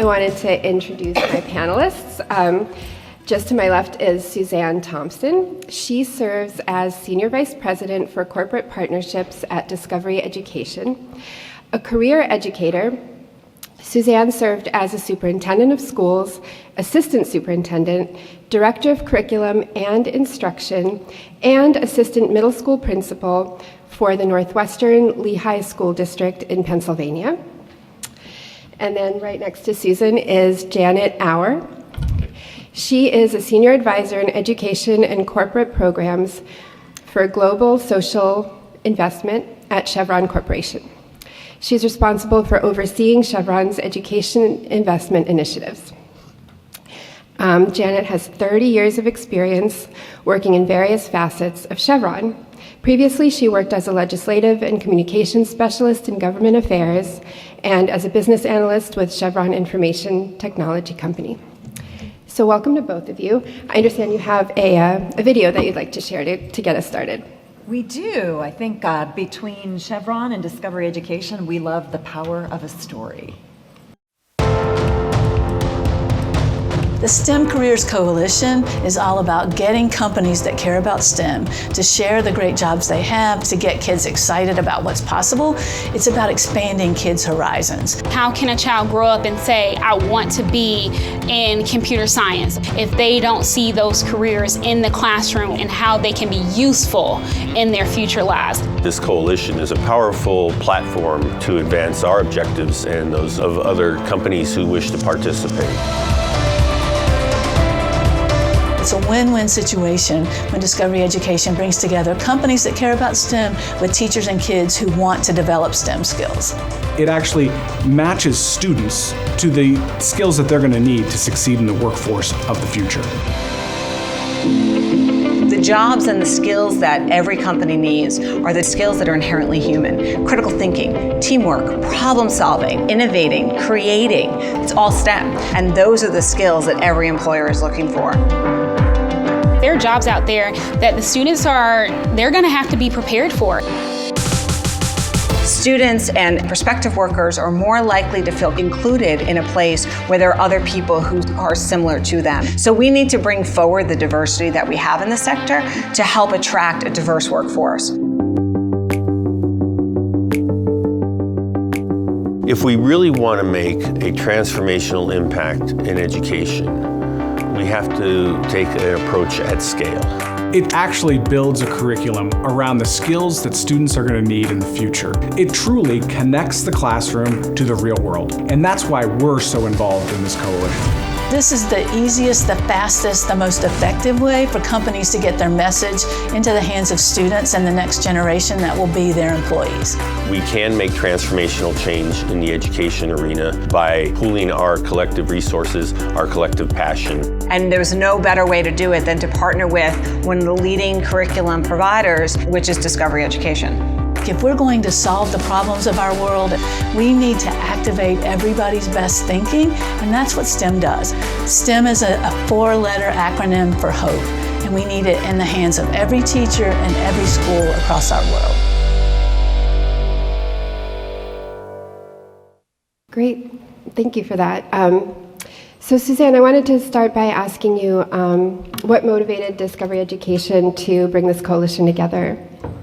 wanted to introduce my panelists. Just to my left is Susanne Thompson. She serves as Senior Vice President for Corporate Partnerships at Discovery Education. A career educator, Susanne served as a superintendent of schools, assistant superintendent, director of curriculum and instruction, and assistant middle school principal for the Northwestern Lehigh School District in Pennsylvania. And then right next to Susan is Janet Auer. She is a senior advisor in education and corporate programs for global social investment at Chevron Corporation. She's responsible for overseeing Chevron's education investment initiatives. Janet has 30 years of experience working in various facets of Chevron. Previously, she worked as a legislative and communications specialist in government affairs and as a business analyst with Chevron Information Technology Company. So welcome to both of you. I understand you have a video that you'd like to share to get us started. We do. I think between Chevron and Discovery Education, we love the power of a story. The STEM Careers Coalition is all about getting companies that care about STEM to share the great jobs they have, to get kids excited about what's possible. It's about expanding kids' horizons. How can a child grow up and say, I want to be in computer science, if they don't see those careers in the classroom and how they can be useful in their future lives? This coalition is a powerful platform to advance our objectives and those of other companies who wish to participate. It's a win-win situation when Discovery Education brings together companies that care about STEM with teachers and kids who want to develop STEM skills. It actually matches students to the skills that they're going to need to succeed in the workforce of the future. The jobs and the skills that every company needs are the skills that are inherently human. Critical thinking, teamwork, problem solving, innovating, creating. It's all STEM. And those are the skills that every employer is looking for. There are jobs out there that the students they're going to have to be prepared for. Students and prospective workers are more likely to feel included in a place where there are other people who are similar to them. So we need to bring forward the diversity that we have in the sector to help attract a diverse workforce. If we really want to make a transformational impact in education, we have to take an approach at scale. It actually builds a curriculum around the skills that students are going to need in the future. It truly connects the classroom to the real world, and that's why we're so involved in this coalition. This is the easiest, the fastest, the most effective way for companies to get their message into the hands of students and the next generation that will be their employees. We can make transformational change in the education arena by pooling our collective resources, our collective passion. And there's no better way to do it than to partner with one of the leading curriculum providers, which is Discovery Education. If we're going to solve the problems of our world, we need to activate everybody's best thinking, and that's what STEM does. STEM is a four-letter acronym for hope, and we need it in the hands of every teacher and every school across our world. Great, thank you for that. So Susanne, I wanted to start by asking you what motivated Discovery Education to bring this coalition together?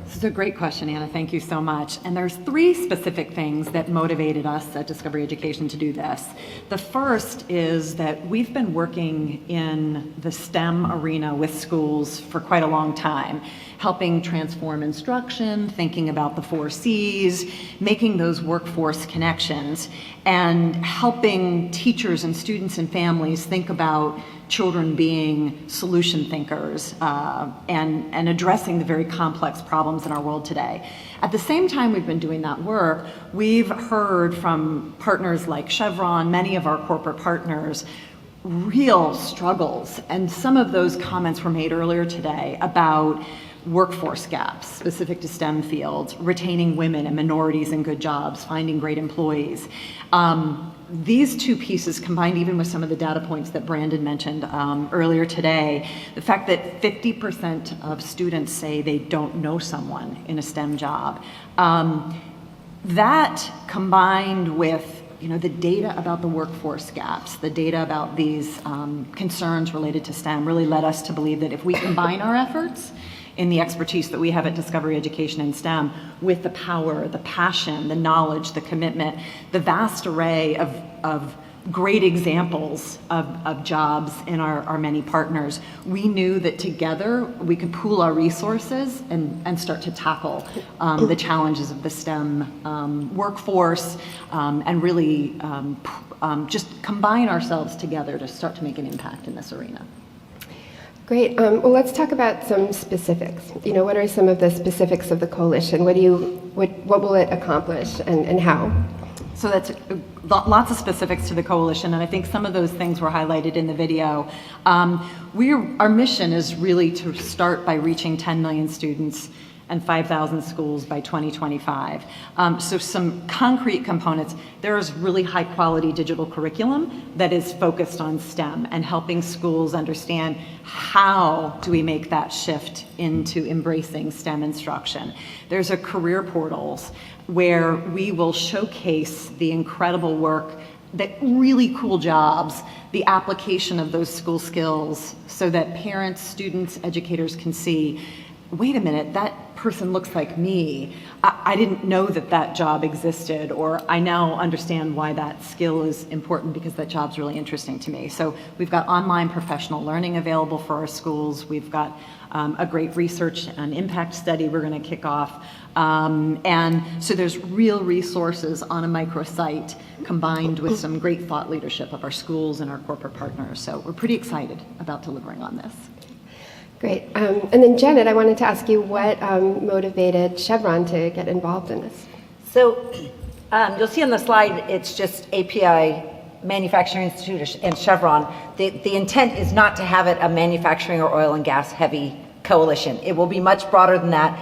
This is a great question, Anna. Thank you so much. And there's three specific things that motivated us at Discovery Education to do this. The first is that we've been working in the STEM arena with schools for quite a long time, helping transform instruction, thinking about the 4 C's, making those workforce connections, and helping teachers and students and families think about children being solution thinkers and addressing the very complex problems in our world today. At the same time we've been doing that work, we've heard from partners like Chevron, many of our corporate partners, real struggles. And some of those comments were made earlier today about workforce gaps specific to STEM fields, retaining women and minorities in good jobs, finding great employees. These two pieces combined, even with some of the data points that Brandon mentioned earlier today, the fact that 50% of students say they don't know someone in a STEM job, that combined with the data about the workforce gaps, the data about these concerns related to STEM really led us to believe that if we combine our efforts in the expertise that we have at Discovery Education in STEM with the power, the passion, the knowledge, the commitment, the vast array of great examples of jobs in our many partners, we knew that together we could pool our resources and start to tackle the challenges of the STEM workforce and really just combine ourselves together to start to make an impact in this arena. Great. Well, let's talk about some specifics. What are some of the specifics of the coalition? What will it accomplish and how? So that's lots of specifics to the coalition, and I think some of those things were highlighted in the video. Our mission is really to start by reaching 10 million students and 5,000 schools by 2025. So some concrete components. There is really high quality digital curriculum that is focused on STEM and helping schools understand how do we make that shift into embracing STEM instruction. There's a career portals where we will showcase the incredible work, that really cool jobs, the application of those school skills so that parents, students, educators can see, wait a minute, that person looks like me. I didn't know that job existed, or I now understand why that skill is important because that job's really interesting to me. So we've got online professional learning available for our schools. We've got a great research and impact study we're going to kick off. And so there's real resources on a microsite combined with some great thought leadership of our schools and our corporate partners. So we're pretty excited about delivering on this. Great. And then Janet, I wanted to ask you what motivated Chevron to get involved in this? So you'll see on the slide, it's just API, Manufacturing Institute, and Chevron. The intent is not to have it a manufacturing or oil and gas heavy coalition. It will be much broader than that.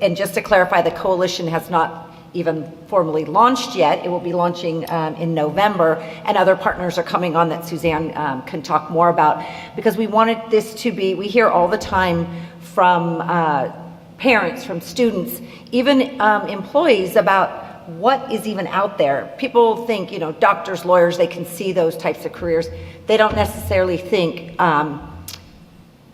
And just to clarify, the coalition has not even formally launched yet. It will be launching in November, and other partners are coming on that Susanne can talk more about, because we wanted this to be, we hear all the time from parents, from students, even employees about what is even out there. People think, doctors, lawyers, they can see those types of careers. They don't necessarily think,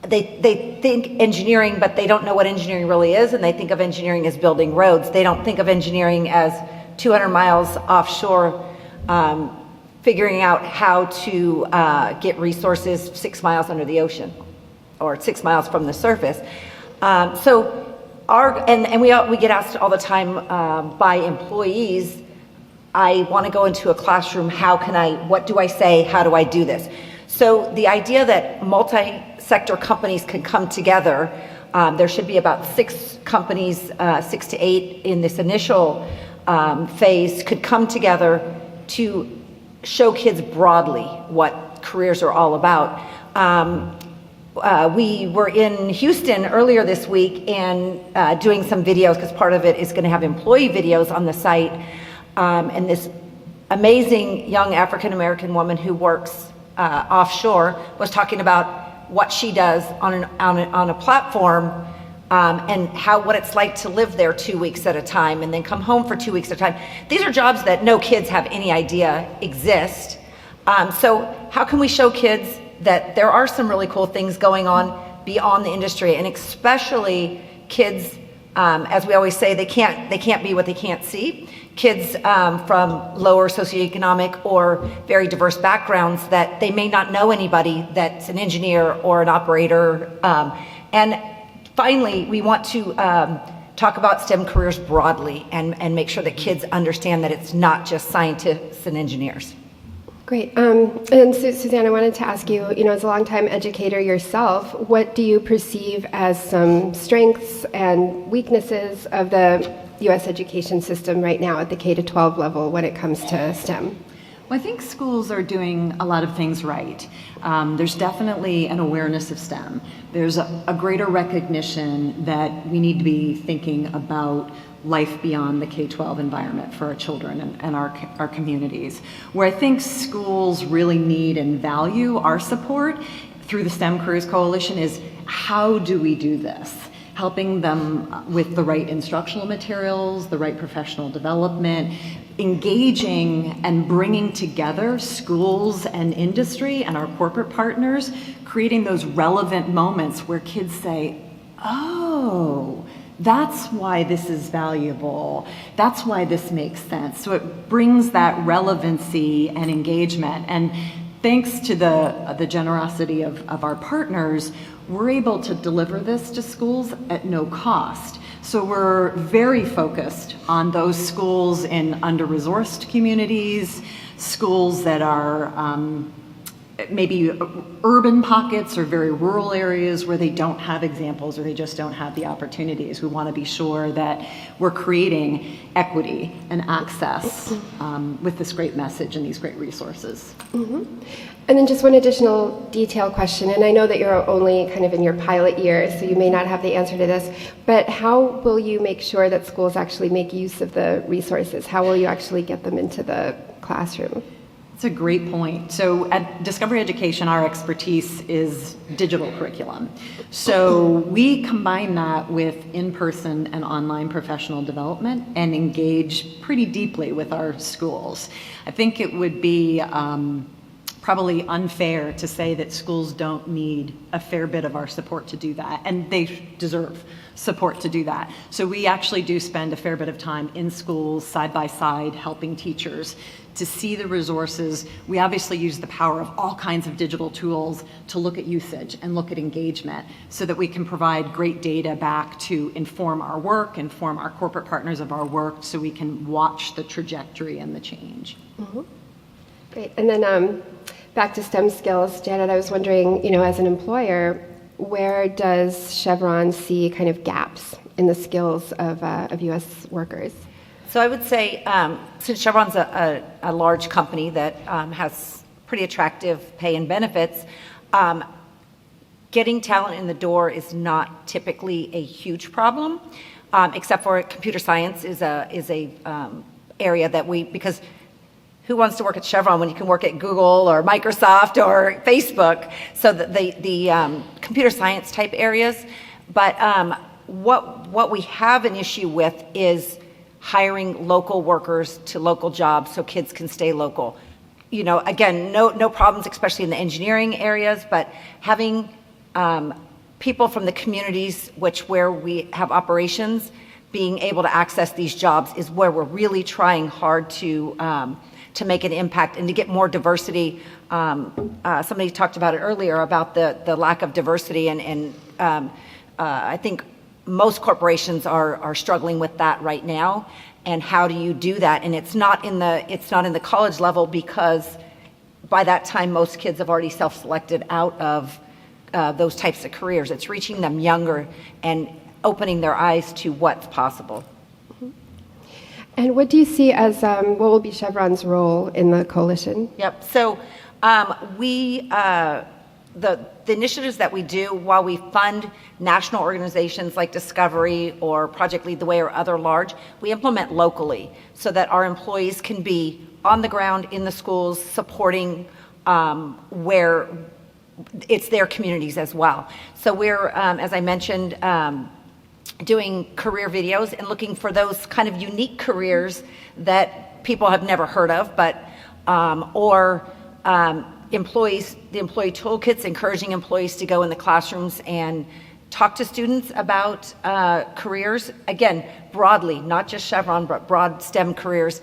they think engineering, but they don't know what engineering really is, and they think of engineering as building roads. They don't think of engineering as 200 miles offshore, figuring out how to get resources 6 miles under the ocean, or 6 miles from the surface. We get asked all the time by employees, I want to go into a classroom, what do I say, how do I do this? So the idea that multi-sector companies can come together, there should be about 6 companies, 6 to 8 in this initial phase, could come together to show kids broadly what careers are all about. We were in Houston earlier this week and doing some videos, because part of it is going to have employee videos on the site. And this amazing young African-American woman who works offshore was talking about what she does on a platform and what it's like to live there 2 weeks at a time and then come home for 2 weeks at a time. These are jobs that no kids have any idea exist. So how can we show kids that there are some really cool things going on beyond the industry, and especially kids, as we always say, they can't be what they can't see. Kids from lower socioeconomic or very diverse backgrounds, that they may not know anybody that's an engineer or an operator. And finally, we want to talk about STEM careers broadly and make sure that kids understand that it's not just scientists and engineers. Great. And Susanne, I wanted to ask you, as a longtime educator yourself, what do you perceive as some strengths and weaknesses of the U.S. education system right now at the K-12 level when it comes to STEM? Well, I think schools are doing a lot of things right. There's definitely an awareness of STEM. There's a greater recognition that we need to be thinking about life beyond the K-12 environment for our children and our communities. Where I think schools really need and value our support through the STEM Careers Coalition is, how do we do this? Helping them with the right instructional materials, the right professional development, engaging and bringing together schools and industry and our corporate partners, creating those relevant moments where kids say, oh, that's why this is valuable. That's why this makes sense. So it brings that relevancy and engagement. And thanks to the generosity of our partners, we're able to deliver this to schools at no cost. So we're very focused on those schools in under-resourced communities, schools that are maybe urban pockets or very rural areas where they don't have examples or they just don't have the opportunities. We want to be sure that we're creating equity and access with this great message and these great resources. Mm-hmm. And then just one additional detail question, and I know that you're only kind of in your pilot year, so you may not have the answer to this, but how will you make sure that schools actually make use of the resources? How will you actually get them into the classroom? That's a great point. So at Discovery Education, our expertise is digital curriculum. So we combine that with in-person and online professional development and engage pretty deeply with our schools. I think it would be probably unfair to say that schools don't need a fair bit of our support to do that, and they deserve support to do that. So we actually do spend a fair bit of time in schools, side by side, helping teachers to see the resources. We obviously use the power of all kinds of digital tools to look at usage and look at engagement so that we can provide great data back to inform our work, inform our corporate partners of our work, so we can watch the trajectory and the change. Mm-hmm. Great. And then back to STEM skills, Janet, I was wondering, as an employer, where does Chevron see kind of gaps in the skills of U.S. workers? So I would say, since Chevron's a large company that has pretty attractive pay and benefits, getting talent in the door is not typically a huge problem, except for computer science is a area that because who wants to work at Chevron when you can work at Google or Microsoft or Facebook? So the computer science type areas. But what we have an issue with is hiring local workers to local jobs so kids can stay local. Again, no problems, especially in the engineering areas, but having people from the communities where we have operations being able to access these jobs is where we're really trying hard to make an impact and to get more diversity. Somebody talked about it earlier about the lack of diversity, and I think most corporations are struggling with that right now. And how do you do that? And it's not in the college level, because by that time most kids have already self-selected out of those types of careers. It's reaching them younger and opening their eyes to what's possible. And what do you see as, what will be Chevron's role in the coalition? Yep, so the initiatives that we do, while we fund national organizations like Discovery or Project Lead the Way or other large, we implement locally so that our employees can be on the ground in the schools supporting where it's their communities as well. So we're, as I mentioned, doing career videos and looking for those kind of unique careers that people have never heard of, but employees, the employee toolkits, encouraging employees to go in the classrooms and talk to students about careers, again, broadly, not just Chevron, but broad STEM careers,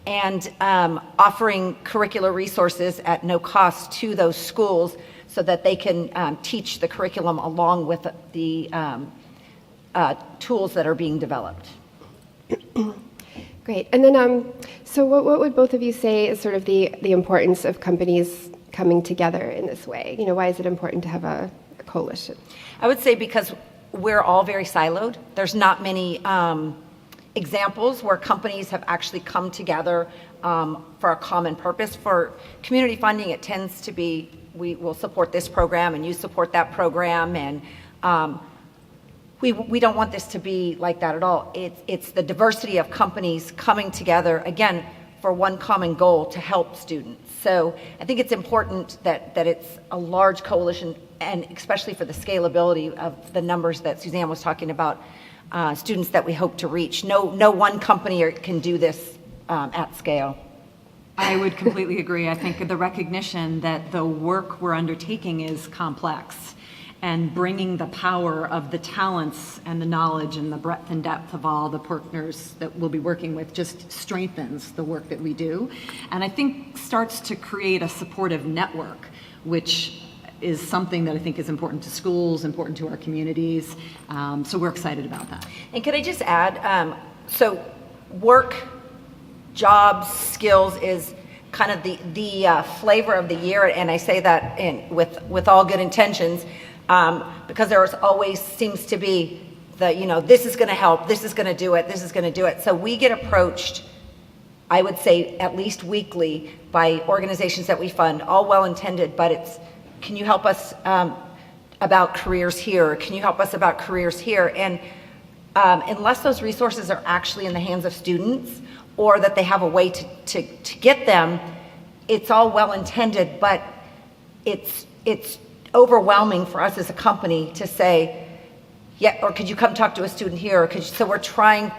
and offering curricular resources at no cost to those schools so that they can teach the curriculum along with the tools that are being developed. Great. And then, so what would both of you say is sort of the importance of companies coming together in this way? Why is it important to have a coalition? I would say because we're all very siloed. There's not many examples where companies have actually come together for a common purpose. For community funding, it tends to be, we will support this program and you support that program, and we don't want this to be like that at all. It's the diversity of companies coming together, again, for one common goal, to help students. So I think it's important that it's a large coalition, and especially for the scalability of the numbers that Susanne was talking about, students that we hope to reach. No one company can do this at scale. I would completely agree. I think the recognition that the work we're undertaking is complex, and bringing the power of the talents and the knowledge and the breadth and depth of all the partners that we'll be working with just strengthens the work that we do. And I think starts to create a supportive network, which is something that I think is important to schools, important to our communities. So we're excited about that. And could I just add, so work, jobs, skills is kind of the flavor of the year, and I say that with all good intentions, because there always seems to be this is going to help, this is going to do it, this is going to do it. So we get approached, I would say at least weekly, by organizations that we fund, all well-intended, but it's, can you help us about careers here? Can you help us about careers here? And unless those resources are actually in the hands of students, or that they have a way to get them, it's all well-intended, but it's overwhelming for us as a company to say, yeah, or could you come talk to a student here? Or so we're trying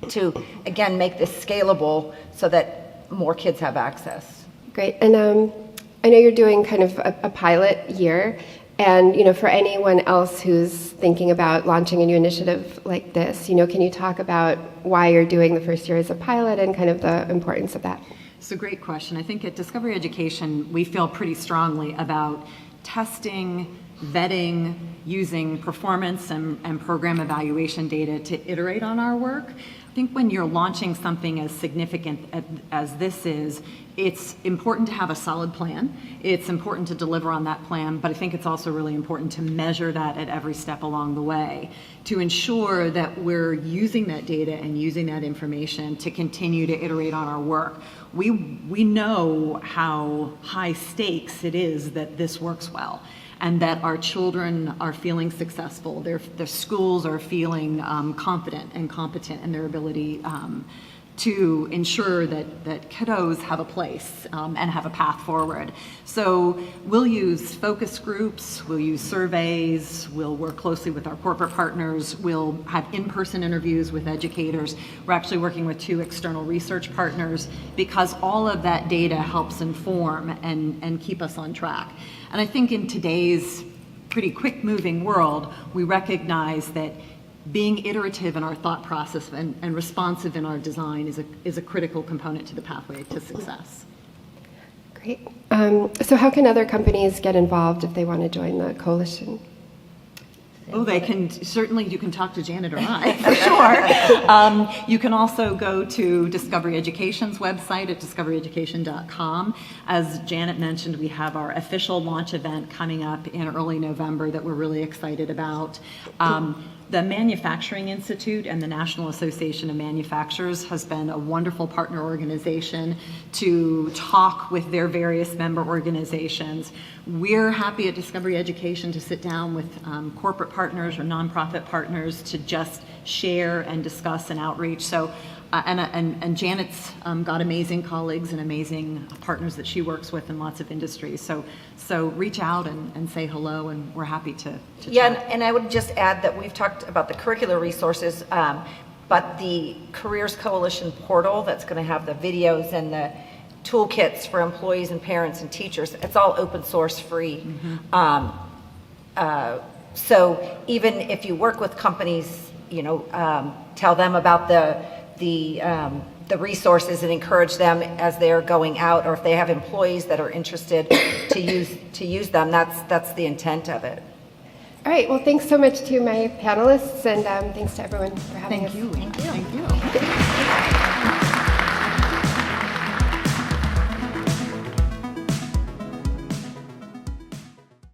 to, again, make this scalable so that more kids have access. Great. And I know you're doing kind of a pilot year, and for anyone else who's thinking about launching a new initiative like this, can you talk about why you're doing the first year as a pilot and kind of the importance of that? It's a great question. I think at Discovery Education, we feel pretty strongly about testing, vetting, using performance and program evaluation data to iterate on our work. I think when you're launching something as significant as this is, it's important to have a solid plan. It's important to deliver on that plan, but I think it's also really important to measure that at every step along the way to ensure that we're using that data and using that information to continue to iterate on our work. We know how high stakes it is that this works well, and that our children are feeling successful. Their schools are feeling confident and competent in their ability to ensure that kiddos have a place and have a path forward. So we'll use focus groups, we'll use surveys, we'll work closely with our corporate partners, we'll have in-person interviews with educators. We're actually working with 2 external research partners because all of that data helps inform and keep us on track. And I think in today's pretty quick-moving world, we recognize that being iterative in our thought process and responsive in our design is a critical component to the pathway to success. Great. So how can other companies get involved if they want to join the coalition? Oh, they can, certainly you can talk to Janet or I, for sure. You can also go to Discovery Education's website at discoveryeducation.com. As Janet mentioned, we have our official launch event coming up in early November that we're really excited about. The Manufacturing Institute and the National Association of Manufacturers has been a wonderful partner organization to talk with their various member organizations. We're happy at Discovery Education to sit down with corporate partners or nonprofit partners to just share and discuss and outreach. So, and Janet's got amazing colleagues and amazing partners that she works with in lots of industries. So reach out and say hello, and we're happy to yeah, chat. and I would just add that we've talked about the curricular resources, but the Careers Coalition portal that's going to have the videos and the toolkits for employees and parents and teachers, it's all open source free. Mm-hmm. So even if you work with companies, tell them about the resources and encourage them as they're going out, or if they have employees that are interested to use them. That's the intent of it. All right. Well, thanks so much to my panelists, and thanks to everyone for having us. Thank you.